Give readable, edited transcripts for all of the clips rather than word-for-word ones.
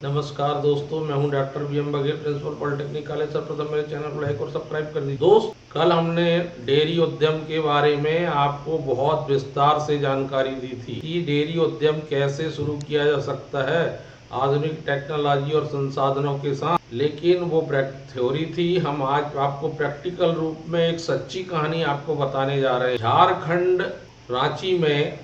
नमस्कार दोस्तों, मैं हूं doctor BM Baghel, principal polytechnic college. सर्वप्रथम मेरे चैनल को लाइक और सब्सक्राइब कर दीजिए। दोस्त, कल हमने डेयरी उद्यम के बारे में आपको बहुत विस्तार से जानकारी दी थी कि डेयरी उद्यम कैसे शुरू किया जा सकता है आधुनिक टेक्नोलॉजी और संसाधनों के साथ। लेकिन वो थ्योरी थी। हम आज आपको प्रैक्टिकल रूप में एक सच्ची कहानी आपको बताने जा रहे हैं। झारखंड रांची में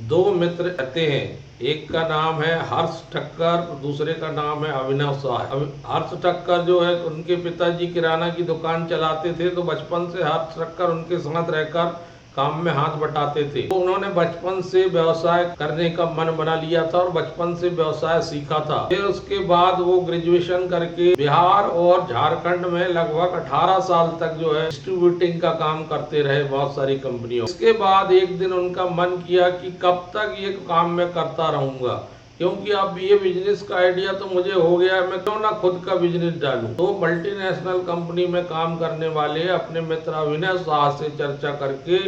दो मित्र रहते हैं। एक का नाम है हर्ष ठक्कर, दूसरे का नाम है अभिनव शाह। हर्ष ठक्कर जो है, उनके पिताजी किराना की दुकान चलाते थे, तो बचपन से हर्ष ठक्कर उनके साथ रहकर काम में हाथ बटाते थे। तो उन्होंने बचपन से व्यवसाय करने का मन बना लिया था और बचपन से व्यवसाय सीखा था। फिर उसके बाद वो ग्रेजुएशन करके बिहार और झारखंड में लगभग 18 साल तक जो है डिस्ट्रीब्यूटिंग का काम करते रहे बहुत सारी कंपनियों। इसके बाद एक दिन उनका मन किया कि कब तक ये काम मैं करता रहूंगा, क्योंकि अब ये बिजनेस का आइडिया तो मुझे हो गया है, मैं क्यों ना खुद का बिजनेस डालूं। तो मल्टीनेशनल कंपनी में काम करने वाले अपने मित्र अभिनव शाह से चर्चा करके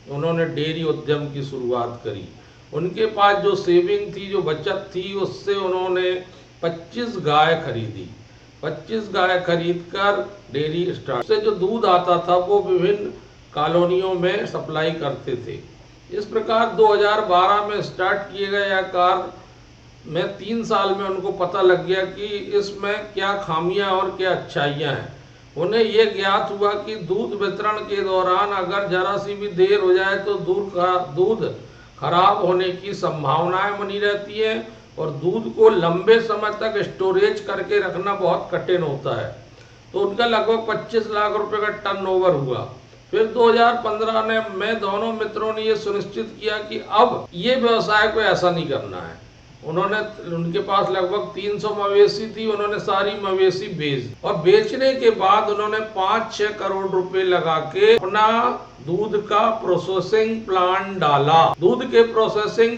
उन्होंने डेयरी उद्यम की शुरुआत करी। उनके पास जो सेविंग थी, जो बचत थी, उससे उन्होंने 25 गाय खरीदी। 25 गाय खरीद कर डेयरी स्टार्ट। उससे जो दूध आता था वो विभिन्न कॉलोनियों में सप्लाई करते थे। इस प्रकार 2012 में स्टार्ट किए गए यह कार्य में 3 साल में उनको पता लग गया कि इसमें क्या खामियां और क्या अच्छाइयां हैं। उन्हें ये ज्ञात हुआ कि दूध वितरण के दौरान अगर जरा सी भी देर हो जाए तो दूध खराब होने की संभावनाएं बनी रहती है और दूध को लंबे समय तक स्टोरेज करके रखना बहुत कठिन होता है। तो उनका लगभग 25 लाख रुपए का टर्नओवर हुआ। फिर 2015 में दोनों मित्रों ने ये सुनिश्चित किया कि अब ये व्यवसाय को ऐसा नहीं करना है। उनके पास लगभग 300 मवेशी थी। उन्होंने सारी मवेशी बेच दी और बेचने के बाद उन्होंने 5-6 करोड़ रुपए लगा के अपना दूध का प्रोसेसिंग प्लांट डाला। दूध के प्रोसेसिंग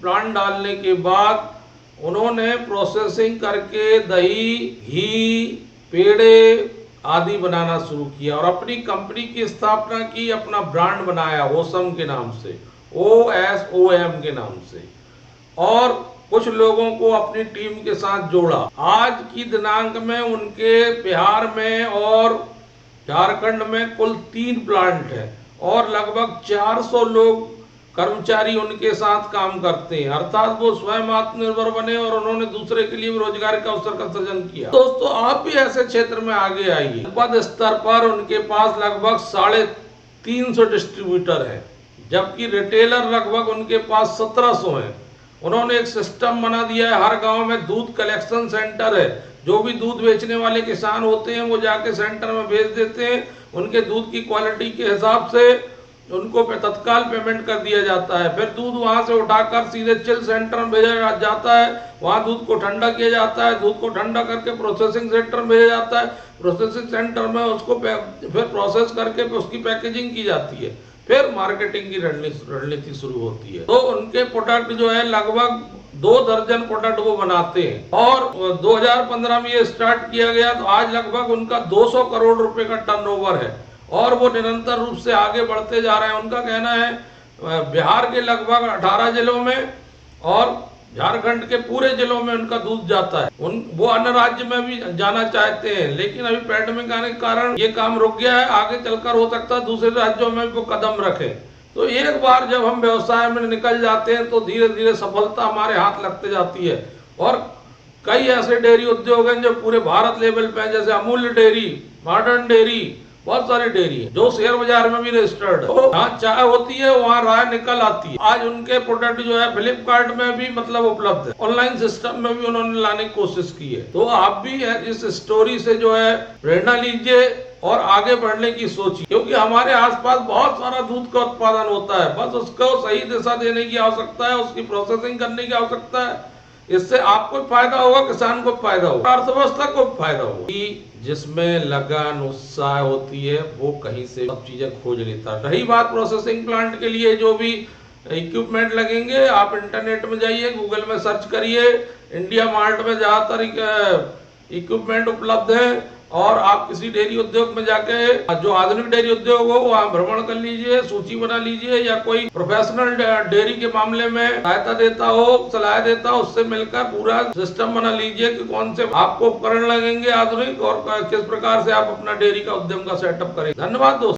प्लांट डालने के बाद उन्होंने प्रोसेसिंग करके दही, घी, पेड़े आदि बनाना शुरू किया और अपनी कंपनी की स्थापना की। अपना ब्रांड बनाया ओसम के नाम से, OSOM के नाम से, और कुछ लोगों को अपनी टीम के साथ जोड़ा। आज की दिनांक में उनके बिहार में और झारखंड में कुल 3 प्लांट है और लगभग 400 लोग कर्मचारी उनके साथ काम करते हैं। अर्थात वो स्वयं आत्मनिर्भर बने और उन्होंने दूसरे के लिए भी रोजगार का अवसर का सृजन किया। दोस्तों, आप भी ऐसे क्षेत्र में आगे आइए। पद स्तर पर उनके पास लगभग 350 डिस्ट्रीब्यूटर है, जबकि रिटेलर लगभग उनके पास 1700 है। उन्होंने एक सिस्टम बना दिया है। हर गांव में दूध कलेक्शन सेंटर है। जो भी दूध बेचने वाले किसान होते हैं वो जाके सेंटर में भेज देते हैं। उनके दूध की क्वालिटी के हिसाब से उनको तत्काल पेमेंट कर दिया जाता है। फिर दूध वहां से उठाकर सीधे चिल सेंटर में भेजा जाता है। वहां दूध को ठंडा किया जाता है। दूध को ठंडा करके प्रोसेसिंग सेंटर में भेजा जाता है। प्रोसेसिंग सेंटर में उसको फिर प्रोसेस करके उसकी पैकेजिंग की जाती है। फिर मार्केटिंग की रणनीति शुरू होती है। तो उनके प्रोडक्ट जो है लगभग 2 दर्जन प्रोडक्ट वो बनाते हैं और 2015 में ये स्टार्ट किया गया। तो आज लगभग उनका 200 करोड़ रुपए का टर्नओवर है और वो निरंतर रूप से आगे बढ़ते जा रहे हैं। उनका कहना है बिहार के लगभग 18 जिलों में और झारखंड के पूरे जिलों में उनका दूध जाता है। वो अन्य राज्य में भी जाना चाहते हैं, लेकिन अभी पैंडेमिक आने के कारण ये काम रुक गया है। आगे चलकर हो सकता है दूसरे राज्यों में भी वो कदम रखें। तो एक बार जब हम व्यवसाय में निकल जाते हैं तो धीरे धीरे सफलता हमारे हाथ लगते जाती है। और कई ऐसे डेयरी उद्योग हैं जो पूरे भारत लेवल पे हैं, जैसे अमूल्य डेयरी, मॉडर्न डेयरी, बहुत सारी डेयरी है जो शेयर बाजार में भी रजिस्टर्ड है। तो जहाँ चाय होती है वहाँ राय निकल आती है। आज उनके प्रोडक्ट जो है फ्लिपकार्ट में भी उपलब्ध है। ऑनलाइन सिस्टम में भी उन्होंने लाने की कोशिश की है। तो आप भी इस स्टोरी से जो है प्रेरणा लीजिए और आगे बढ़ने की सोचिए, क्योंकि हमारे आसपास बहुत सारा दूध का उत्पादन होता है। बस उसको सही दिशा देने की आवश्यकता है, उसकी प्रोसेसिंग करने की आवश्यकता है। इससे आपको फायदा होगा, किसान को फायदा होगा, अर्थव्यवस्था को फायदा होगा। जिसमें लगन उत्साह होती है वो कहीं से सब चीजें खोज लेता है। रही बात प्रोसेसिंग प्लांट के लिए जो भी इक्विपमेंट लगेंगे, आप इंटरनेट में जाइए, गूगल में सर्च करिए। इंडिया मार्ट में ज्यादातर इक्विपमेंट उपलब्ध है। और आप किसी डेयरी उद्योग में जाके जो आधुनिक डेयरी उद्योग हो वहाँ भ्रमण कर लीजिए, सूची बना लीजिए, या कोई प्रोफेशनल डेयरी के मामले में सहायता देता हो, सलाह देता हो, उससे मिलकर पूरा सिस्टम बना लीजिए कि कौन से आपको उपकरण लगेंगे आधुनिक और किस प्रकार से आप अपना डेयरी का उद्यम का सेटअप करें। धन्यवाद दोस्तों।